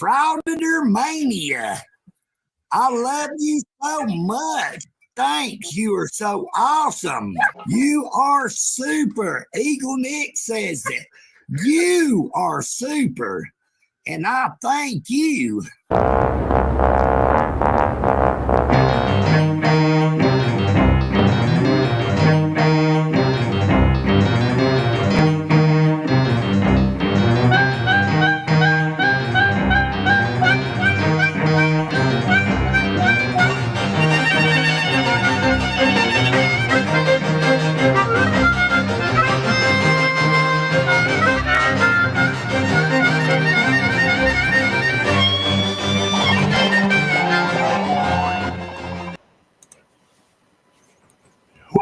Frauditor Mania. I love you so much. Thanks. You are so awesome. You are super. Eagle Nick says it. You are super. And I thank you.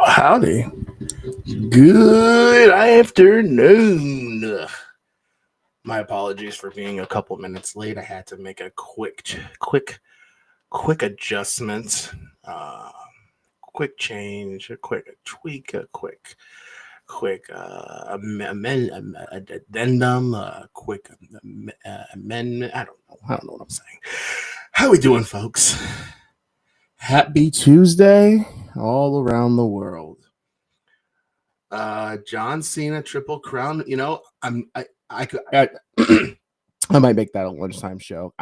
Howdy. Good afternoon. My apologies for being a couple minutes late. I had to make a quick adjustment, quick change, a quick tweak, a quick addendum, a quick amendment. I don't know what I'm saying. How we doing, folks? Happy Tuesday all around the world. John Cena Triple Crown. You know, I might make that a lunchtime show.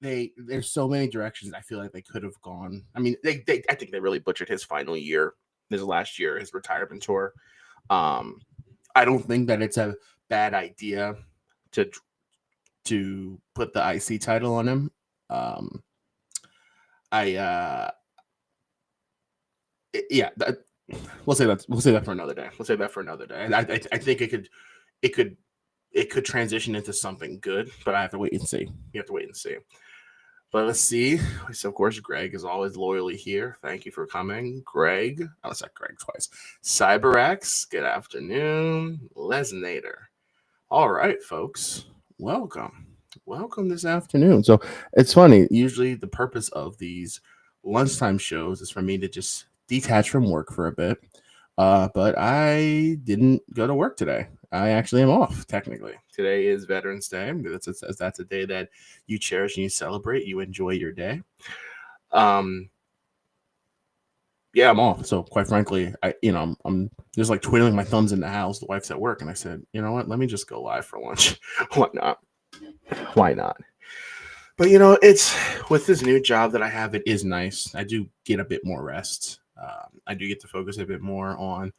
There's so many directions I feel like they could have gone. I mean, I think they really butchered his final year, his last year, his retirement tour. I don't think that it's a bad idea to put the IC title on him. We'll say that for another day. I think it could transition into something good, but I have to wait and see. You have to wait and see. But let's see. So of course, Greg is always loyally here. Thank you for coming, Greg. I said Greg twice. CyberX, good afternoon. Lesnator. All right, folks. Welcome this afternoon. So it's funny. Usually the purpose of these lunchtime shows is for me to just detach from work for a bit. But I didn't go to work today. I actually am off, technically. Today is Veterans Day. That's a day that you cherish and you celebrate. You enjoy your day. I'm off. So quite frankly, I'm just like twiddling my thumbs in the house. The wife's at work, and I said, you know what? Let me just go live for lunch. Why not? But it's with this new job that I have. It is nice. I do get a bit more rest. I do get to focus a bit more on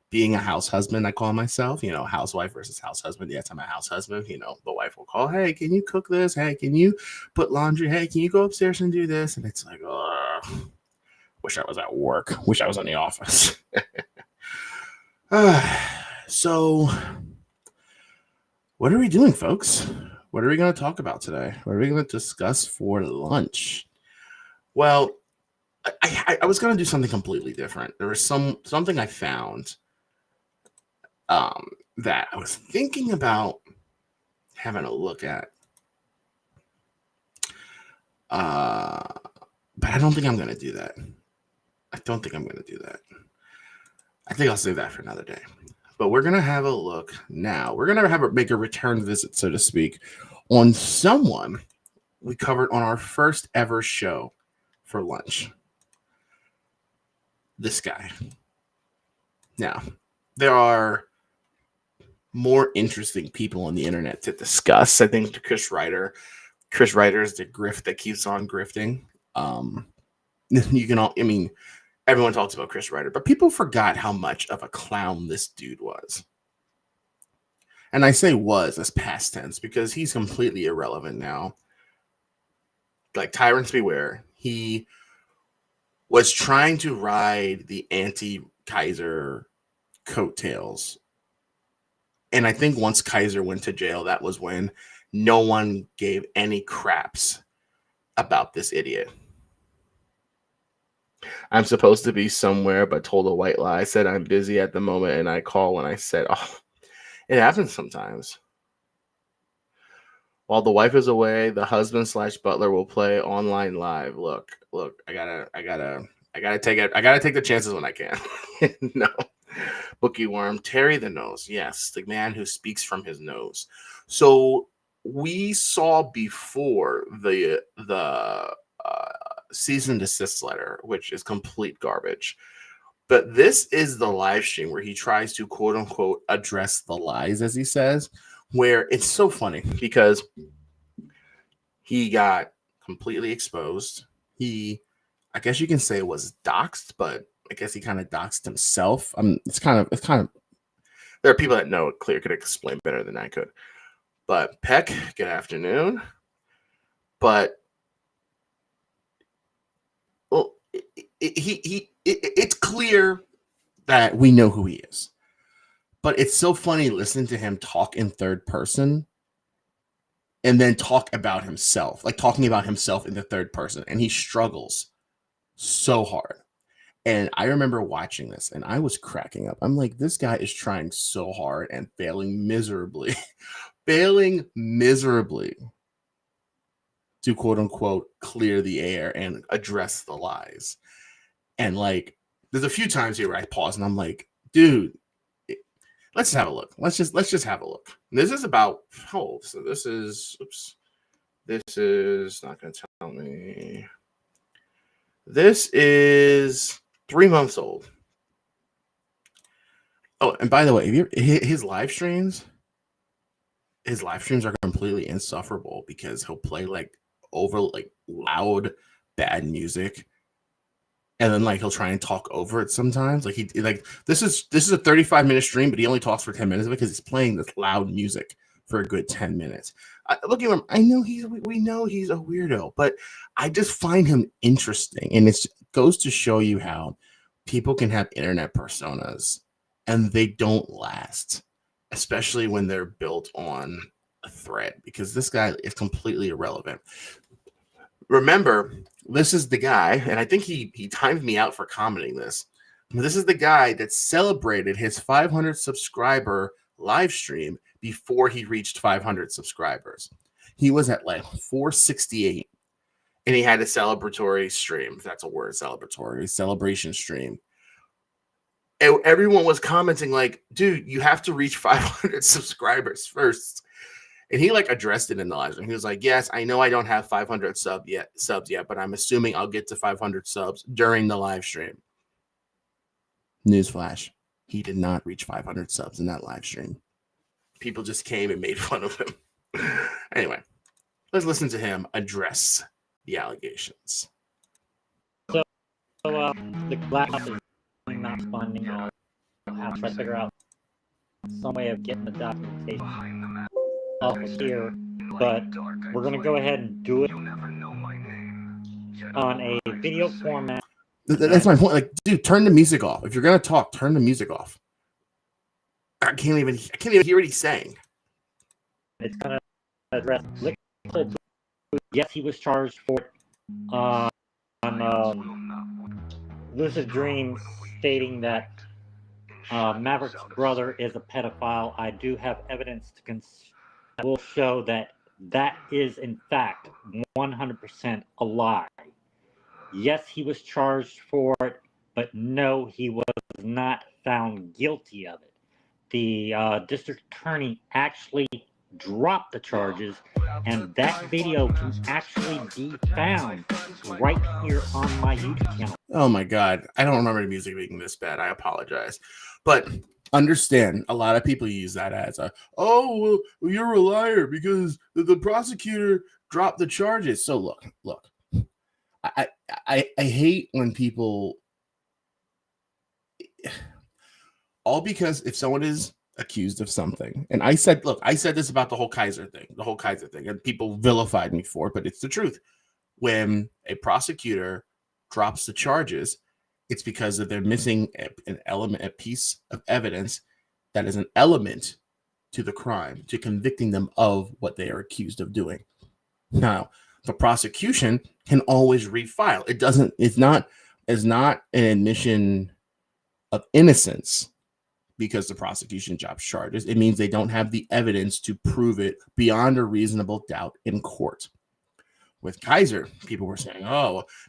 being a house husband. I call myself, housewife versus house husband. Yes, I'm a house husband. The wife will call, hey, can you cook this? Hey, can you put laundry? Hey, can you go upstairs and do this? And it's like, wish I was at work. Wish I was in the office. So what are we doing, folks? What are we going to talk about today? What are we going to discuss for lunch? Well, I was going to do something completely different. There was something I found that I was thinking about having a look at. But I don't think I'm going to do that. I think I'll save that for another day. But we're going to have a look now. We're going to make a return visit, so to speak, on someone we covered on our first ever show for lunch. This guy. Now, there are more interesting people on the internet to discuss. I think Chris Ryder is the grift that keeps on grifting. Everyone talks about Chris Ryder, but people forgot how much of a clown this dude was. And I say was as past tense because he's completely irrelevant now. Like Tyrants Beware, he was trying to ride the anti-Kaiser coattails. And I think once Kaiser went to jail, that was when no one gave any craps about this idiot. I'm supposed to be somewhere, but told a white lie. I said I'm busy at the moment, and I call and I said, it happens sometimes. While the wife is away, the husband/butler will play online live. Look, I gotta take it. I gotta take the chances when I can. No. Bookie Worm, Terry the Nose. Yes, the man who speaks from his nose. So we saw before the cease and desist letter, which is complete garbage. But this is the live stream where he tries to quote unquote address the lies, as he says, where it's so funny because he got completely exposed. I guess you can say it was doxxed, but I guess he kind of doxed himself. It's kind of. There are people that know it clear could explain better than I could. But Peck, good afternoon. But well, it's clear that we know who he is. But it's so funny listening to him talk in third person and then talk about himself, like talking about himself in the third person, and he struggles so hard. And I remember watching this and I was cracking up. I'm like, this guy is trying so hard and failing miserably to quote unquote clear the air and address the lies. And like, there's a few times here where I pause and I'm like, dude, let's have a look. Let's just have a look. This is about how old? So this is not going to tell me. This is 3 months old. Oh, and by the way, his live streams are completely insufferable because he'll play like loud bad music, and then like he'll try and talk over it sometimes. Like this is a 35-minute stream, but he only talks for 10 minutes because he's playing this loud music for a good 10 minutes. Look at him. I know we know he's a weirdo, but I just find him interesting, and it goes to show you how people can have internet personas and they don't last, especially when they're built on a thread, because this guy is completely irrelevant. Remember, this is the guy, and I think he timed me out for commenting this. This is the guy that celebrated his 500 subscriber live stream before he reached 500 subscribers. He was at like 468, and he had a celebratory stream, if that's a word, celebration stream. And everyone was commenting like, dude, you have to reach 500 subscribers first. And he like addressed it in the live stream. He was like, yes, I know I don't have 500 subs yet, but I'm assuming I'll get to 500 subs during the live stream. Newsflash, he did not reach 500 subs in that live stream. People just came and made fun of him. Anyway, let's listen to him address the allegations. So the glass is not funding. I'll have to try to figure out some way of getting the documentation off of here, but we're going to go ahead and do it on a video format. That's my point. Like, dude, turn the music off. If you're going to talk, turn the music off. I can't even hear what he's saying. It's going to address liquid. Yes, he was charged for it on Lucid Dream, stating that Maverick's brother is a pedophile. I do have evidence that will show that is in fact 100% a lie. Yes, he was charged for it, but no, he was not found guilty of it. The district attorney actually dropped the charges, and that video can actually be found right here on my YouTube channel. Oh my God. I don't remember the music being this bad. I apologize. But understand, a lot of people use that as well, you're a liar because the prosecutor dropped the charges. So look, I hate when people, all because if someone is accused of something, and I said this about the whole Kaiser thing, and people vilified me for it, but it's the truth. When a prosecutor drops the charges, it's because they're missing an element, a piece of evidence that is an element to the crime, to convicting them of what they are accused of doing. Now, the prosecution can always refile. It's not an admission of innocence because the prosecution drops charges. It means they don't have the evidence to prove it beyond a reasonable doubt in court. With Kaiser, people were saying,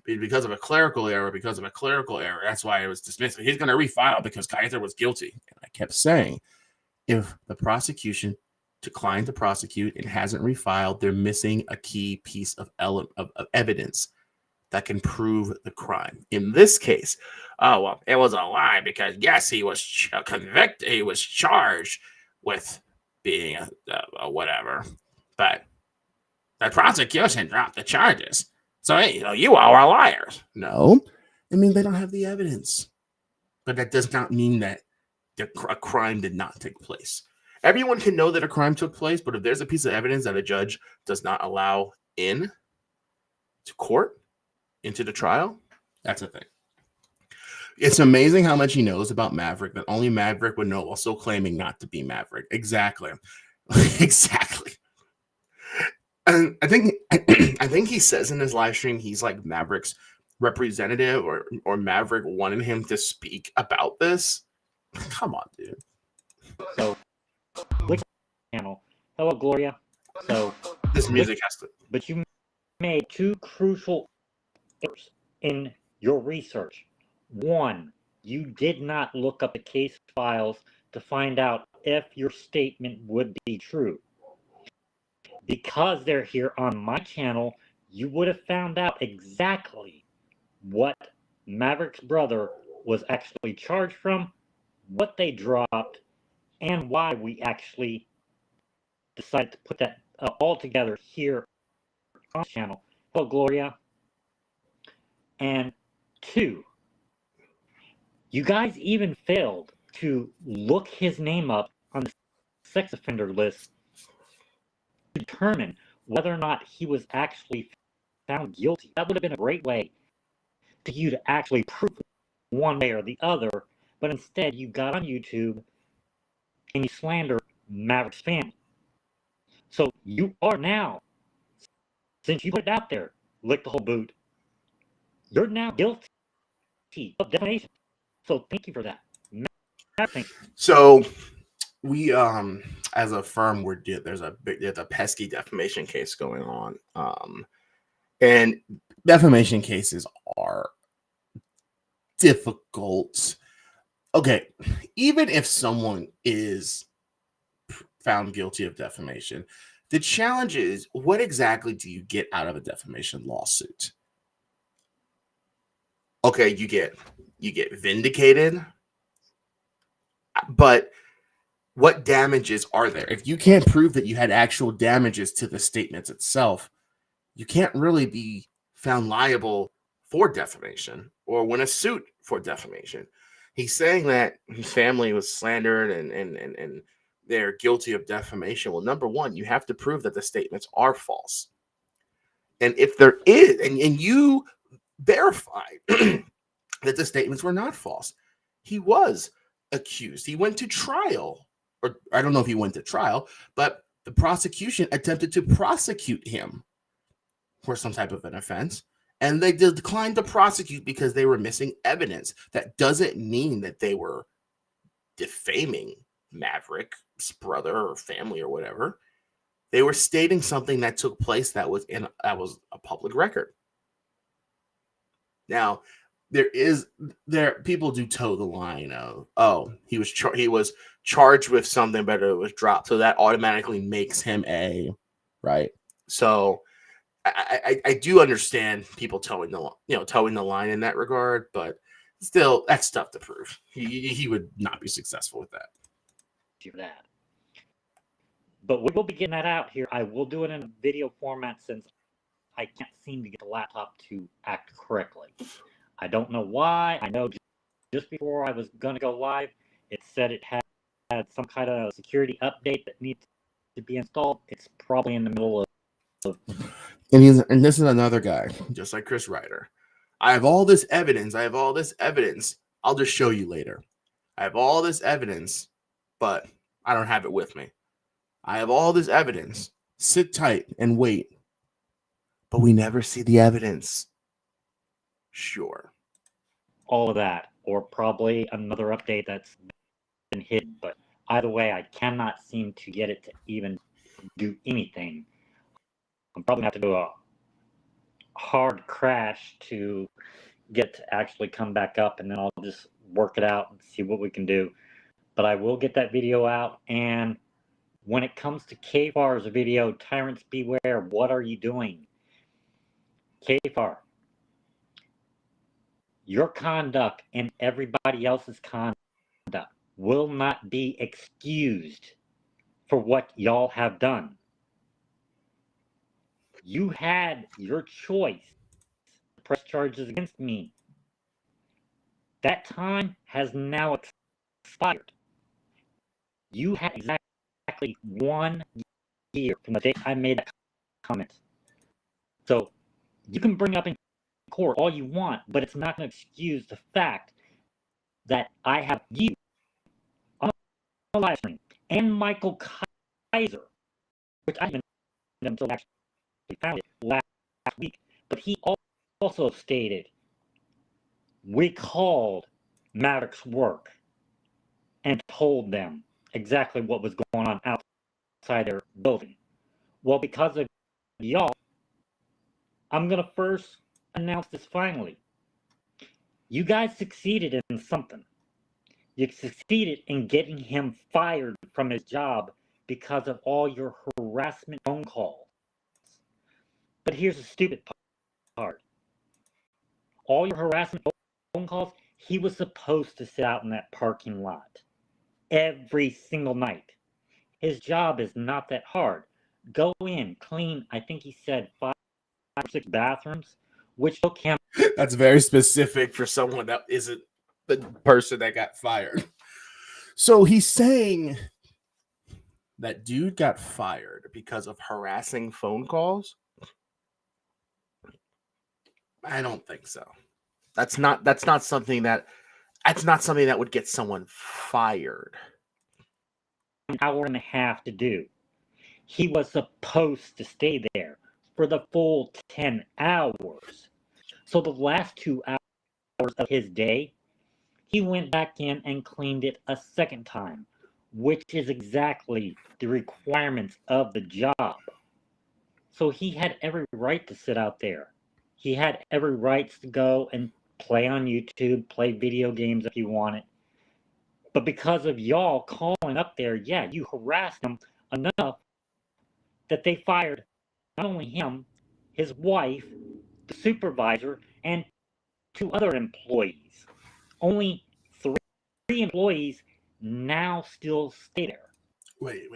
because of a clerical error, that's why it was dismissed. He's going to refile because Kaiser was guilty. And I kept saying, if the prosecution declined to prosecute and hasn't refiled, they're missing a key piece of evidence that can prove the crime. In this case, oh, well, it was a lie because, yes, he was convicted. He was charged with being a whatever. But the prosecution dropped the charges. So, hey, you all are liars. No. I mean, they don't have the evidence. But that does not mean that a crime did not take place. Everyone can know that a crime took place, but if there's a piece of evidence that a judge does not allow in to court, into the trial, that's a thing. It's amazing how much he knows about Maverick that only Maverick would know, also claiming not to be Maverick. Exactly. Exactly. And I think he says in his live stream he's like Maverick's representative or Maverick wanted him to speak about this. Come on, dude. So, which channel? Hello, Gloria. So, this music has to. But you made two crucial errors in your research. One, you did not look up the case files to find out if your statement would be true. Because they're here on my channel, you would have found out exactly what Maverick's brother was actually charged from, what they dropped, and why we actually decided to put that all together here on the channel. Hello, Gloria. And two, you guys even failed to look his name up on the sex offender list to determine whether or not he was actually found guilty. That would have been a great way for you to actually prove one way or the other, but instead you got on YouTube and you slandered Maverick's family. So you are now, since you put it out there, lick the whole boot, you're now guilty of defamation. So thank you for that. Thank you. So we, as a firm, there's a pesky defamation case going on, and defamation cases are difficult. Okay, even if someone is found guilty of defamation, the challenge is what exactly do you get out of a defamation lawsuit? Okay, you get vindicated, but what damages are there? If you can't prove that you had actual damages to the statements itself, you can't really be found liable for defamation or win a suit for defamation. He's saying that his family was slandered and they're guilty of defamation. Well, number one, you have to prove that the statements are false. And if there is, and you verified that the statements were not false, he was accused. He went to trial, or I don't know if he went to trial, but the prosecution attempted to prosecute him for some type of an offense, and they declined to prosecute because they were missing evidence. That doesn't mean that they were defaming Maverick's brother or family or whatever. They were stating something that took place that was a public record. Now, people do toe the line of, oh, he was charged with something, but it was dropped, so that automatically makes him right. So I do understand people towing the line in that regard, but still, that's tough to prove. He would not be successful with that. That. But we will be getting that out here. I will do it in a video format since I can't seem to get the laptop to act correctly. I don't know why. I know just before I was going to go live, it said it had some kind of security update that needs to be installed. It's probably in the middle of... And this is another guy, just like Chris Ryder. I have all this evidence. I'll just show you later. I have all this evidence, but I don't have it with me. I have all this evidence. Sit tight and wait. But we never see the evidence. Sure. All of that, or probably another update that's been hidden. But either way, I cannot seem to get it to even do anything. I'm probably going to have to do a hard crash to get to actually come back up, and then I'll just work it out and see what we can do. But I will get that video out, and When it comes to KFAR's video, Tyrants Beware, what are you doing? KFAR, your conduct and everybody else's conduct will not be excused for what y'all have done. You had your choice to press charges against me. That time has now expired. You had exactly 1 year from the day I made that comment. So you can bring up in court all you want, but it's not going to excuse the fact that I have you on a live stream and Michael Kaiser, which I didn't until actually found it last week, but he also stated we called Mavericks work and told them exactly what was going on outside their building. Well, because of y'all, I'm going to first announce this finally. You guys succeeded in something. You succeeded in getting him fired from his job because of all your harassment phone calls. But here's the stupid part. All your harassment phone calls, he was supposed to sit out in that parking lot every single night. His job is not that hard. Go in, clean, I think he said 5 or 6 bathrooms, which took him. That's very specific for someone that isn't the person that got fired. So he's saying that dude got fired because of harassing phone calls. I don't think so. That's not something that would get someone fired. An hour and a half to do. He was supposed to stay there for the full 10 hours. So the last 2 hours of his day, he went back in and cleaned it a second time, which is exactly the requirements of the job. So he had every right to sit out there. He had every right to go and play on YouTube, play video games if he wanted. But because of y'all calling up there, yeah, you harassed him enough that they fired not only him, his wife, the supervisor, and 2 other employees. Only 3 employees now still stay there. Wait.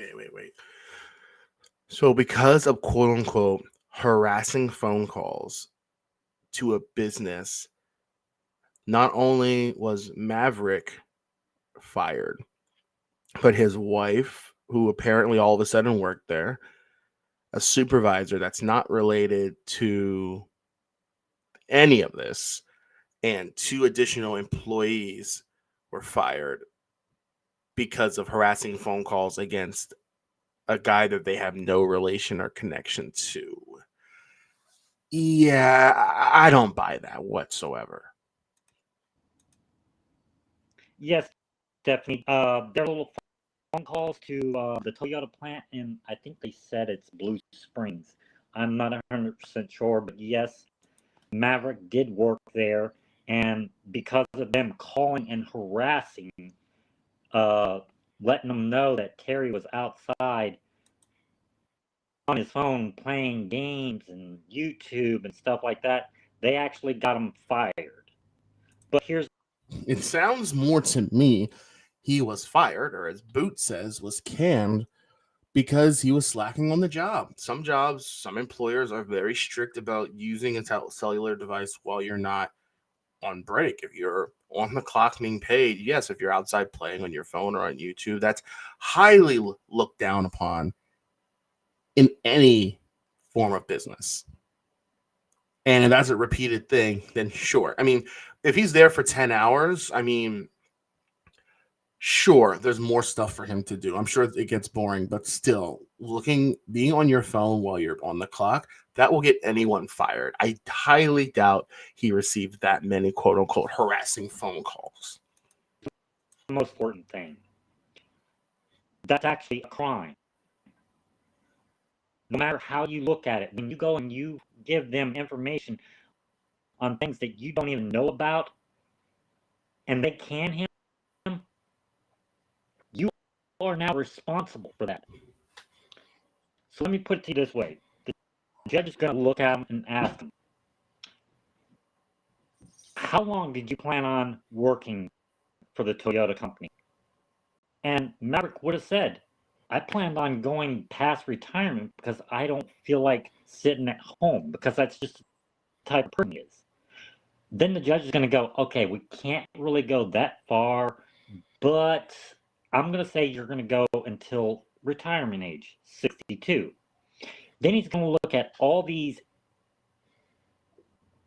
So because of quote unquote harassing phone calls to a business, not only was Maverick fired, but his wife, who apparently all of a sudden worked there, a supervisor that's not related to any of this, and 2 additional employees were fired because of harassing phone calls against a guy that they have no relation or connection to. Yeah, I don't buy that whatsoever. Yes, Stephanie. Their little phone calls to the Toyota plant, and I think they said it's Blue Springs. I'm not 100% sure, but yes, Maverick did work there, and because of them calling and harassing, letting them know that Terry was outside on his phone playing games and YouTube and stuff like that, they actually got him fired. But here's... It sounds more to me he was fired, or as Boot says, was canned because he was slacking on the job. Some jobs, some employers are very strict about using a cellular device while you're not on break. If you're on the clock being paid, yes. If you're outside playing on your phone or on YouTube, that's highly looked down upon in any form of business. And if that's a repeated thing, then sure. I mean, if he's there for 10 hours, I mean, sure, there's more stuff for him to do. I'm sure it gets boring, but still, being on your phone while you're on the clock, that will get anyone fired. I highly doubt he received that many quote unquote harassing phone calls. The most important thing. That's actually a crime. No matter how you look at it, when you go and you give them information on things that you don't even know about, and they can him, you are now responsible for that. So let me put it to you this way. The judge is going to look at him and ask him, how long did you plan on working for the Toyota company? And Maverick would have said, I planned on going past retirement because I don't feel like sitting at home, because that's just the type of person he is. Then the judge is going to go, okay, we can't really go that far, but I'm going to say you're going to go until retirement age, 62. Then he's going to look at all these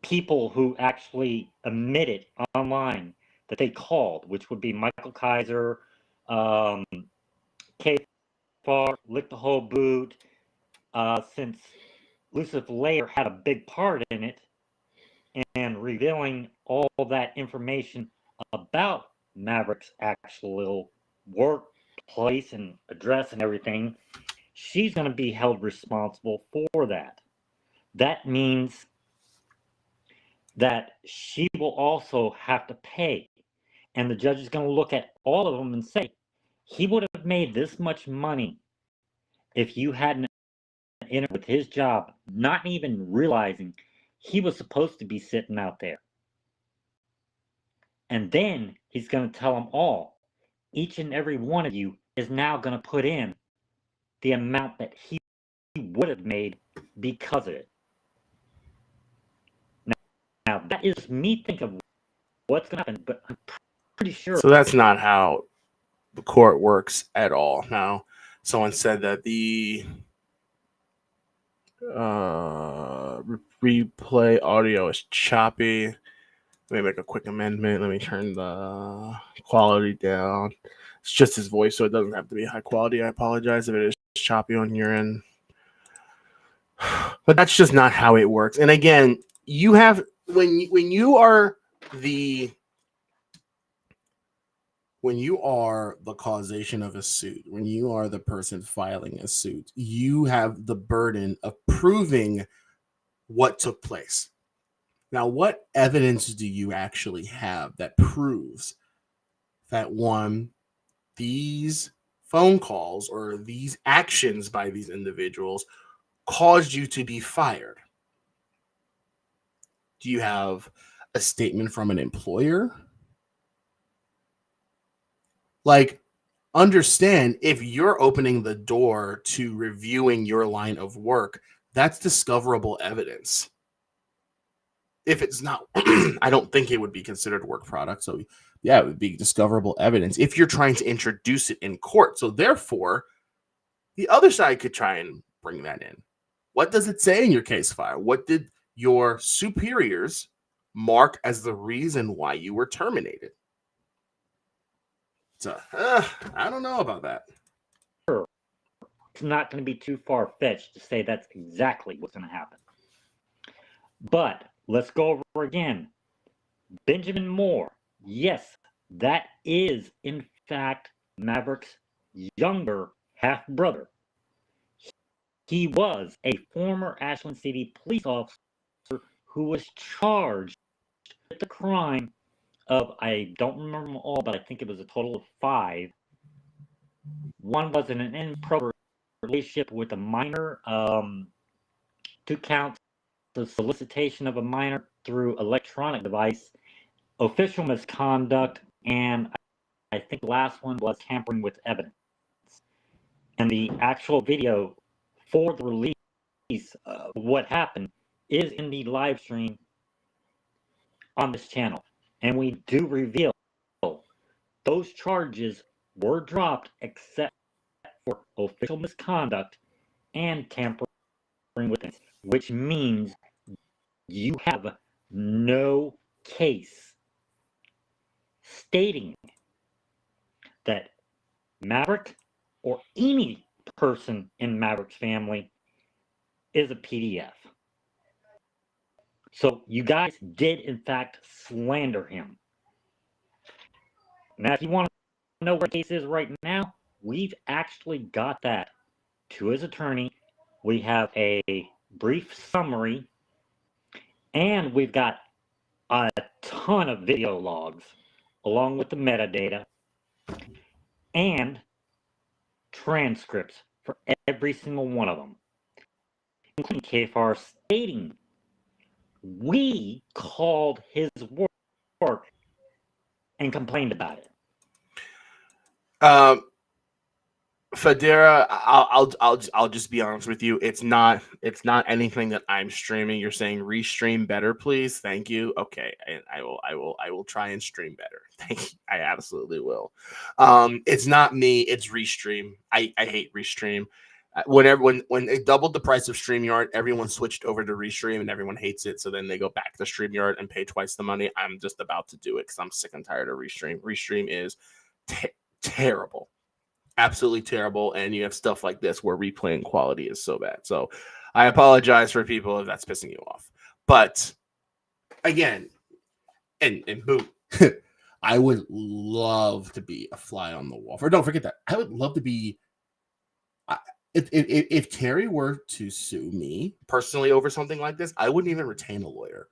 people who actually admitted online that they called, which would be Michael Kaiser, K. Farr, Lick the Whole Boot, since Lucifer Layer had a big part in it, and revealing all that information about Maverick's actual workplace and address and everything, she's going to be held responsible for that. That means that she will also have to pay. And the judge is going to look at all of them and say, he would have made this much money if you hadn't entered with his job, not even realizing he was supposed to be sitting out there. And then he's going to tell them all, each and every one of you is now going to put in the amount that he would have made because of it. Now that is me thinking of what's going to happen, but I'm pretty sure. So that's not how the court works at all. Now, someone said that the replay audio is choppy. Let me make a quick amendment. Let me turn the quality down. It's just his voice, so it doesn't have to be high quality. I apologize if it is choppy on your end. But that's just not how it works. And again, you have when you are the causation of a suit, when you are the person filing a suit, you have the burden of proving what took place. Now, what evidence do you actually have that proves that, one, these phone calls or these actions by these individuals caused you to be fired? Do you have a statement from an employer? Like, understand, if you're opening the door to reviewing your line of work, that's discoverable evidence. If it's not, I don't think it would be considered work product. So yeah, it would be discoverable evidence if you're trying to introduce it in court. So therefore, the other side could try and bring that in. What does it say in your case file? What did your superiors mark as the reason why you were terminated? So, I don't know about that. It's not going to be too far-fetched to say that's exactly what's going to happen. But let's go over again. Benjamin Moore. Yes, that is, in fact, Maverick's younger half-brother. He was a former Ashland City police officer who was charged with the crime of, I don't remember them all, but I think it was a total of 5. One was in an inappropriate relationship with a minor, 2 counts of solicitation of a minor through electronic device, official misconduct, and I think the last one was tampering with evidence. And the actual video for the release of what happened is in the live stream on this channel. And we do reveal those charges were dropped except for official misconduct and tampering with evidence, which means you have no case stating that Maverick or any person in Maverick's family is a PDF. So you guys did, in fact, slander him. Now, if you want to know where the case is right now, we've actually got that to his attorney. We have a brief summary, and we've got a ton of video logs along with the metadata and transcripts for every single one of them. including KFR, stating we called his work and complained about it. Federa, I'll just be honest with you. It's not anything that I'm streaming. You're saying restream better, please. Thank you. Okay, and I will try and stream better. Thank you. I absolutely will. It's not me. It's restream. I hate restream. When they doubled the price of StreamYard, everyone switched over to restream, and everyone hates it. So then they go back to StreamYard and pay twice the money. I'm just about to do it because I'm sick and tired of restream. Restream is terrible. Absolutely terrible, and you have stuff like this where replaying quality is so bad. So I apologize for people if that's pissing you off. But again, and boom, I would love to be a fly on the wall. Or don't forget that. I would love to be if Terry were to sue me personally over something like this, I wouldn't even retain a lawyer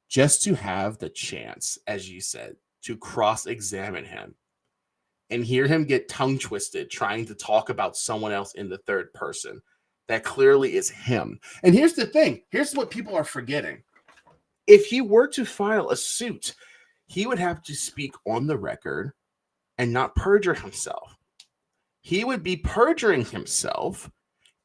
just to have the chance, as you said, to cross-examine him and hear him get tongue twisted trying to talk about someone else in the third person that clearly is him. And here's the thing. Here's what people are forgetting. If he were to file a suit, he would have to speak on the record and not perjure himself. He would be perjuring himself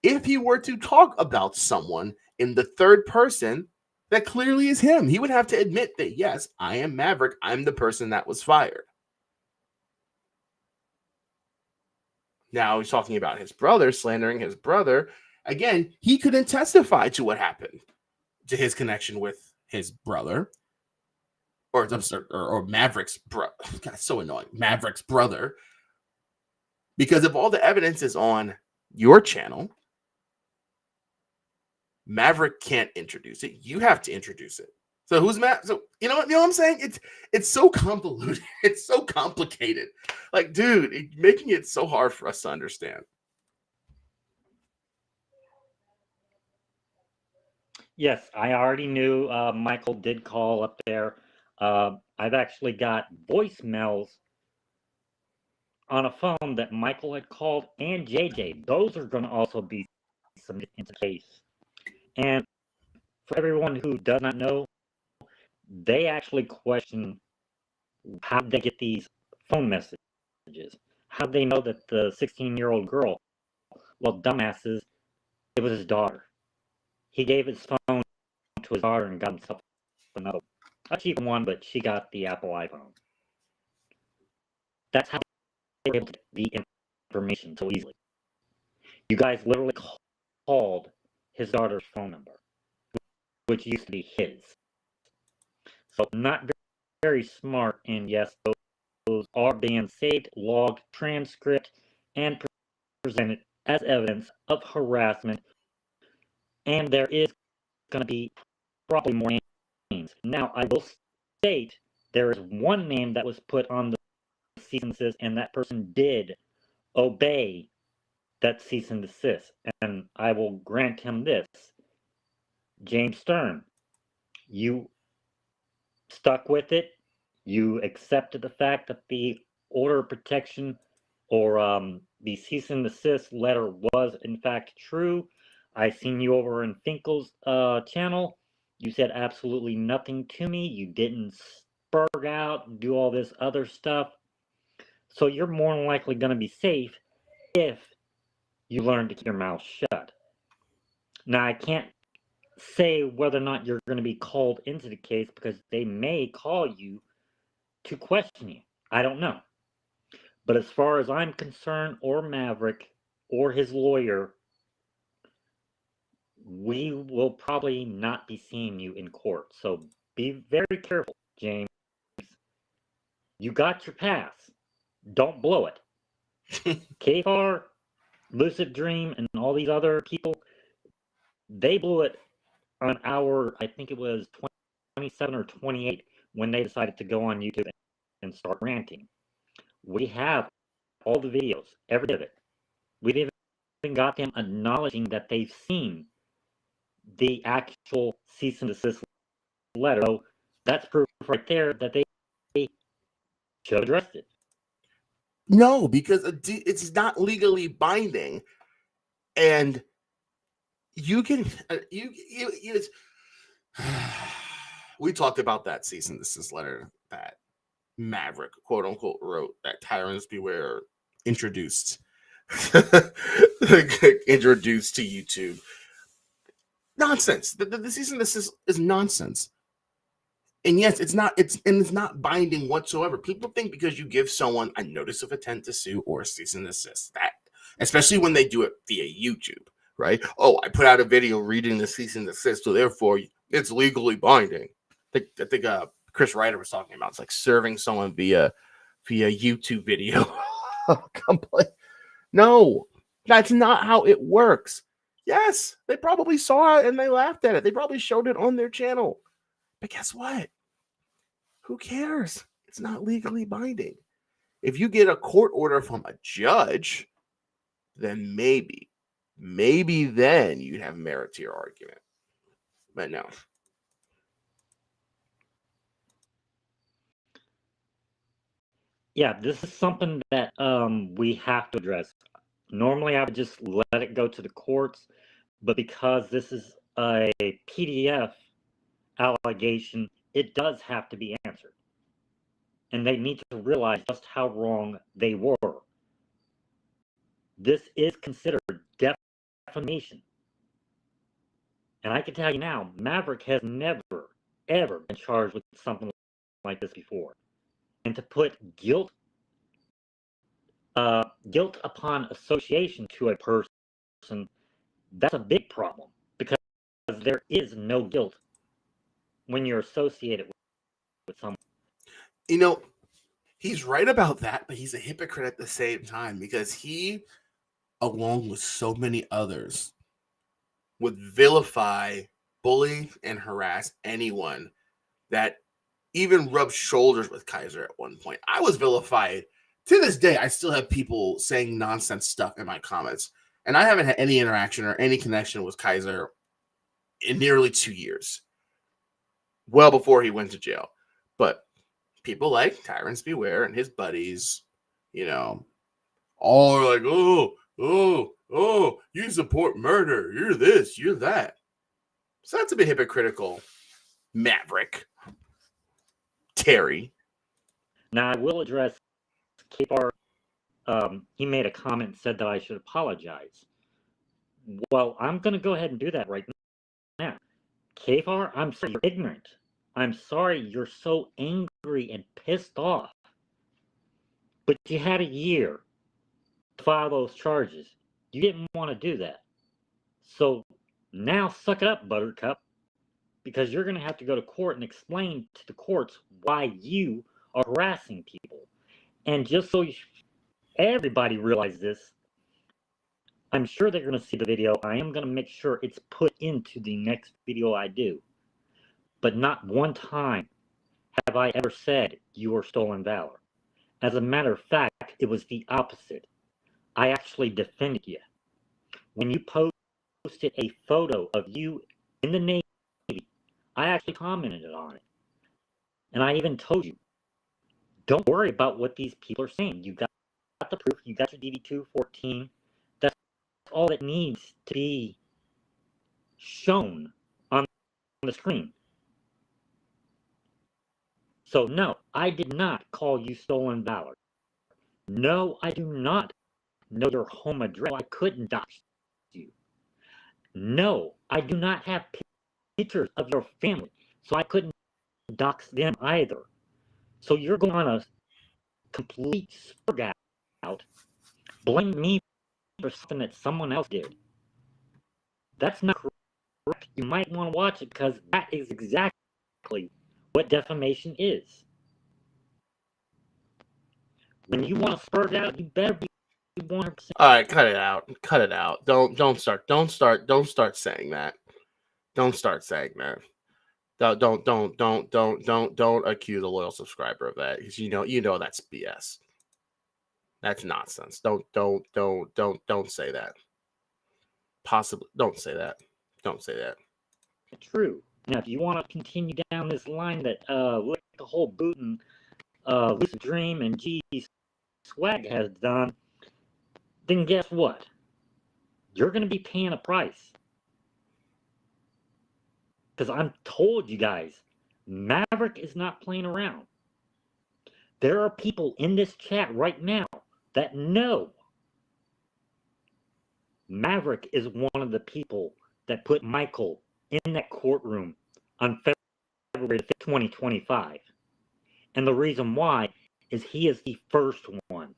if he were to talk about someone in the third person that clearly is him. He would have to admit that, yes, I am Maverick. I'm the person that was fired. Now he's talking about his brother, slandering his brother. Again, he couldn't testify to what happened, to his connection with his brother, or Maverick's brother. God, so annoying. Maverick's brother. Because if all the evidence is on your channel, Maverick can't introduce it. You have to introduce it. So who's Matt? So you know what I'm saying? It's so convoluted. It's so complicated. Like, dude, making it so hard for us to understand. Yes, I already knew Michael did call up there. I've actually got voicemails on a phone that Michael had called and JJ. Those are going to also be submitted into the case. And for everyone who does not know, they actually question how did they get these phone messages? How did they know that the 16-year-old girl, well, dumbasses, it was his daughter. He gave his phone to his daughter and got himself another, a cheap one, but she got the Apple iPhone. That's how they were able to get the information so easily. You guys literally called his daughter's phone number, which used to be his. So not very smart, and yes, those are being saved, logged, transcript, and presented as evidence of harassment, and there is going to be probably more names. Now, I will state there is one name that was put on the cease and desist, and that person did obey that cease and desist, and I will grant him this. James Stern, you stuck with it. You accepted the fact that the order of protection or the cease and desist letter was in fact true. I seen you over in Finkel's channel. You said absolutely nothing to me. You didn't spurg out and do all this other stuff. So you're more than likely going to be safe if you learn to keep your mouth shut. Now, I can't say whether or not you're going to be called into the case because they may call you to question you. I don't know. But as far as I'm concerned, or Maverick, or his lawyer, we will probably not be seeing you in court. So be very careful, James. You got your pass. Don't blow it. KFR, Lucid Dream, and all these other people, they blew it on our, I think it was 27 or 28, when they decided to go on YouTube and start ranting. We have all the videos, every bit of it. We've even got them acknowledging that they've seen the actual cease and desist letter. So that's proof right there that they should have addressed it. No, because it's not legally binding. And you can we talked about that cease and desist letter that Maverick, quote unquote, wrote that Tyrants Beware introduced introduced to YouTube. Nonsense. The cease and desist is nonsense. And yes, it's not binding whatsoever. People think because you give someone a notice of intent to sue or a cease and desist, that, especially when they do it via YouTube, right? Oh, I put out a video reading the cease and desist, so therefore it's legally binding. I think Chris Ryder was talking about it's like serving someone via YouTube video. No, that's not how it works. Yes, they probably saw it and they laughed at it. They probably showed it on their channel. But guess what? Who cares? It's not legally binding. If you get a court order from a judge, then maybe then you'd have merit to your argument. But no. Yeah, this is something that we have to address. Normally, I would just let it go to the courts, but because this is a PDF allegation, it does have to be answered. And they need to realize just how wrong they were. This is considered defamation. And I can tell you now, Maverick has never, ever been charged with something like this before. And to put guilt upon association to a person, that's a big problem, because there is no guilt when you're associated with someone. You know, he's right about that, but he's a hypocrite at the same time, because he, along with so many others, would vilify, bully, and harass anyone that even rubbed shoulders with Kaiser at one point. I was vilified. To this day, I still have people saying nonsense stuff in my comments, and I haven't had any interaction or any connection with Kaiser in nearly 2 years, well before he went to jail. But people like Tyrants Beware and his buddies, you know, all are like, oh, you support murder. You're this, you're that. So that's a bit hypocritical, Maverick. Terry. Now, I will address Capar. He made a comment and said that I should apologize. Well, I'm going to go ahead and do that right now. Capar, I'm sorry you're ignorant. I'm sorry you're so angry and pissed off. But you had a year to file those charges. You didn't want to do that. So now suck it up, Buttercup, because you're going to have to go to court and explain to the courts why you are harassing people. And just so everybody realizes this, I'm sure they're going to see the video. I am going to make sure it's put into the next video I do. But not one time have I ever said you were stolen valor. As a matter of fact, it was the opposite. I actually defended you. When you posted a photo of you in the Navy, I actually commented on it. And I even told you, don't worry about what these people are saying. You got the proof. You got your DD-214. That's all that needs to be shown on the screen. So no, I did not call you stolen valor. No, I do not know your home address. I couldn't dox you. No, I do not have pictures of your family, so I couldn't dox them either. So you're going on a complete spurg out, blame me for something that someone else did. That's not correct. You might want to watch it, because that is exactly what defamation is. When you want to spurg out, you better be 100%. All right, cut it out. Cut it out. Don't start saying that. Don't start saying that. Don't accuse a loyal subscriber of that, because you know that's BS. That's nonsense. Don't say that. Possibly don't say that. Don't say that. True. Now, if you want to continue down this line that Lick the Whole Boot and Lucid Dream and G Swag has done, then guess what? You're going to be paying a price. Because I'm told you guys, Maverick is not playing around. There are people in this chat right now that know Maverick is one of the people that put Michael in that courtroom on February 5th, 2025. And the reason why is he is the first one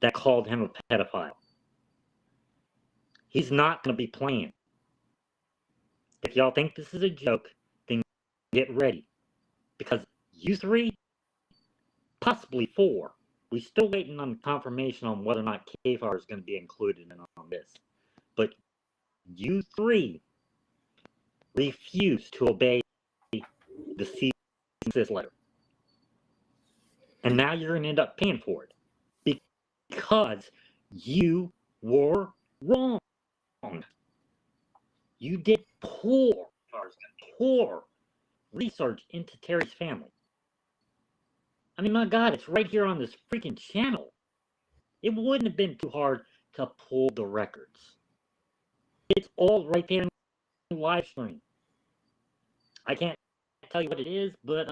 that called him a pedophile. He's not going to be playing. If y'all think this is a joke, then get ready. Because you three, possibly four, we're still waiting on confirmation on whether or not KFAR is going to be included in on this. But you three refuse to obey the cease and desist letter. And now you're going to end up paying for it. Because you were wrong. You did poor research into Terry's family. I mean, my God, it's right here on this freaking channel. It wouldn't have been too hard to pull the records. It's all right there in the live stream. I can't tell you what it is, but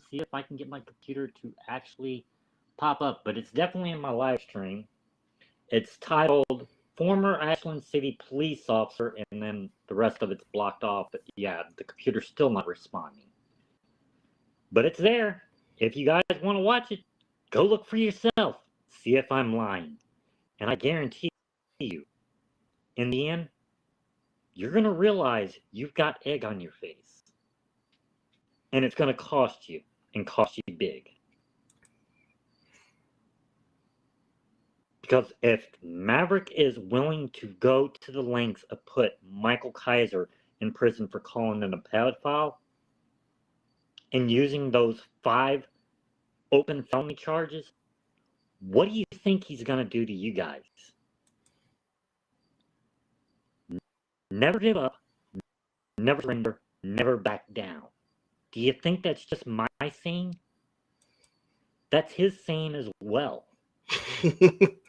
see if I can get my computer to actually pop up. But it's definitely in my live stream. It's titled Former Ashland City Police Officer, and then the rest of it's blocked off. But yeah, the computer's still not responding. But it's there. If you guys want to watch it, go look for yourself. See if I'm lying. And I guarantee you, in the end, you're going to realize you've got egg on your face. And it's going to cost you, and cost you big. Because if Maverick is willing to go to the lengths of put Michael Kaiser in prison for calling him a pedophile, and using those 5 open felony charges, what do you think he's going to do to you guys? Never give up, never surrender, never back down. Do you think that's just my saying? That's his saying as well.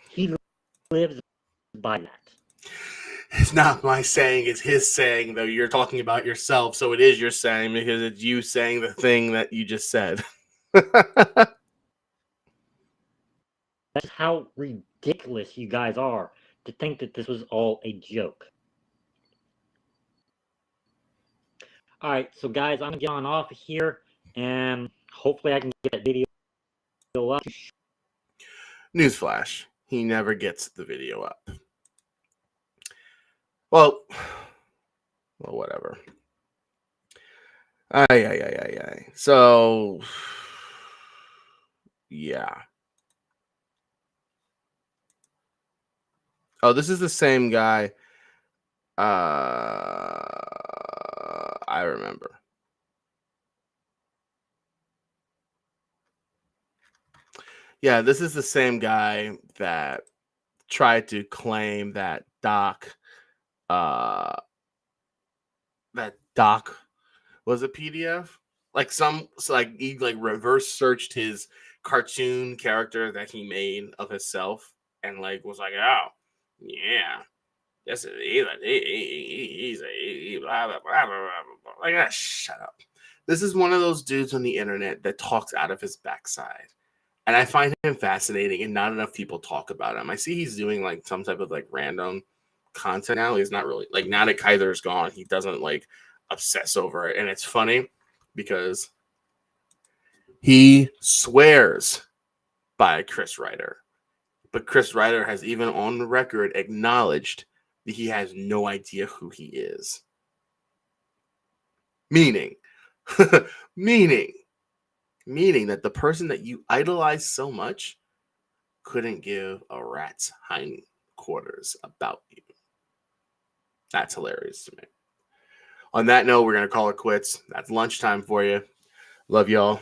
He lives by that. It's not my saying, it's his saying, though. You're talking about yourself, so it is your saying because it's you saying the thing that you just said. That's how ridiculous you guys are to think that this was all a joke. All right, so guys, I'm going to get on off here, and hopefully I can get that video up. Newsflash, he never gets the video up. Well, whatever. So, yeah. Oh, this is the same guy. I remember. Yeah, this is the same guy that tried to claim that Doc was a PDF. Like he reverse searched his cartoon character that he made of himself and was like, oh yeah, this is he's a blah, blah, blah, blah, blah. Like, shut up. This is one of those dudes on the internet that talks out of his backside. And I find him fascinating, and not enough people talk about him. I see he's doing some type of random content now. He's not really now that Kaiser's gone, he doesn't obsess over it. And it's funny because he swears by Chris Ryder, but Chris Ryder has even on the record acknowledged that he has no idea who he is. Meaning that the person that you idolize so much couldn't give a rat's hindquarters about you. That's hilarious to me. On that note, we're going to call it quits. That's lunchtime for you. Love y'all.